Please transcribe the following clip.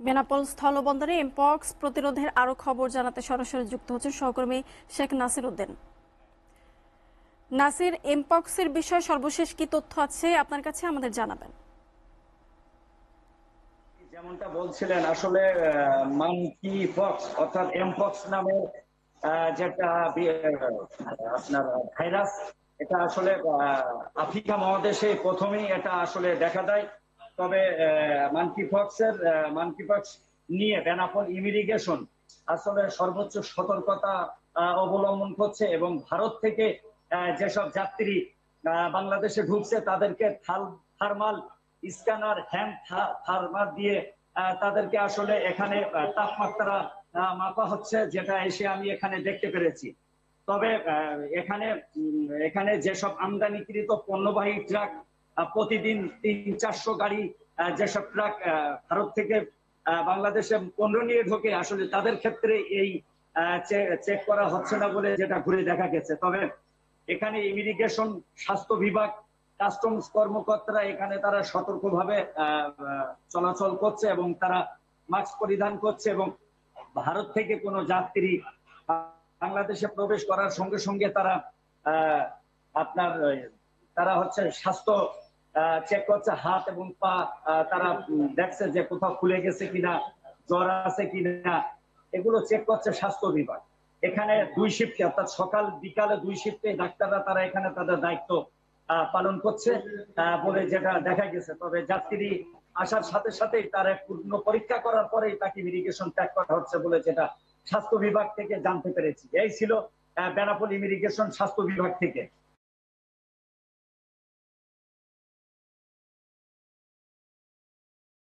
Benapole স্থলবন্দরে mpox প্রতিরোধের আরো খবর জানাতে সরাসরি যুক্ত হচ্ছেন সহকর্মী শেখ নাসির উদ্দিন। নাসির, এমপক্সের বিষয়ে সর্বশেষ কি তথ্য আছে আপনার কাছে আমাদের জানাবেন। যেমনটা বলছিলেন, আসলে মানকি পক্স অর্থাৎ এমপক্স নামে যেটা আপনার ভাইরাস, এটা আসলে আফ্রিকা মহাদেশে প্রথমেই এটা আসলে দেখা দেয়। তবে মানকি পক্স নিয়ে বেনাপোল ইমিগ্রেশন আসলে সর্বোচ্চ সতর্কতা অবলম্বন করছে এবং ভারত থেকে যেসব যাত্রী বাংলাদেশে ঢুকছে তাদেরকে থার্মাল স্ক্যানার, হ্যান্ড থার্মাল দিয়ে তাদেরকে আসলে এখানে তাপমাত্রা মাপা হচ্ছে, যেটা এসে আমি এখানে দেখতে পেরেছি। তবে এখানে যেসব আমদানিকৃত পণ্যবাহী ট্রাক প্রতিদিন 300-400 গাড়ি যেসব ট্রাক ভারত থেকে বাংলাদেশে পণ্য নিয়ে ঢোকে, আসলে তাদের ক্ষেত্রে এই চেক করা হচ্ছে না বলে যেটা ঘুরে দেখা গেছে। তবে এখানে ইমিগ্রেশন, স্বাস্থ্য বিভাগ, কাস্টমস কর্মকর্তারা এখানে তারা সতর্কভাবে চলাচল করছে এবং তারা মাস্ক পরিধান করছে এবং ভারত থেকে কোনো যাত্রী বাংলাদেশে প্রবেশ করার সঙ্গে সঙ্গে তারা তারা হচ্ছে স্বাস্থ্য চেক করছে, হাত এবং পা তারা দেখছে যে কোথাও খুলে গেছে কিনা, জ্বর আছে কিনা, এগুলো চেক করছে স্বাস্থ্য বিভাগ। এখানে 2 শিফটে অর্থাৎ সকাল বিকালে 2 শিফটে ডাক্তাররা তারা এখানে তাদের দায়িত্ব পালন করছে বলে যেটা দেখা গেছে। তবে যাত্রী আসার সাথে সাথেই তার পূর্ণ পরীক্ষা করার পরেই তাকে ইমিগ্রেশন ট্যাগ করা হচ্ছে বলে যেটা স্বাস্থ্য বিভাগ থেকে জানতে পেরেছি। এই ছিল বেনাপোল ইমিগ্রেশন স্বাস্থ্য বিভাগ থেকে।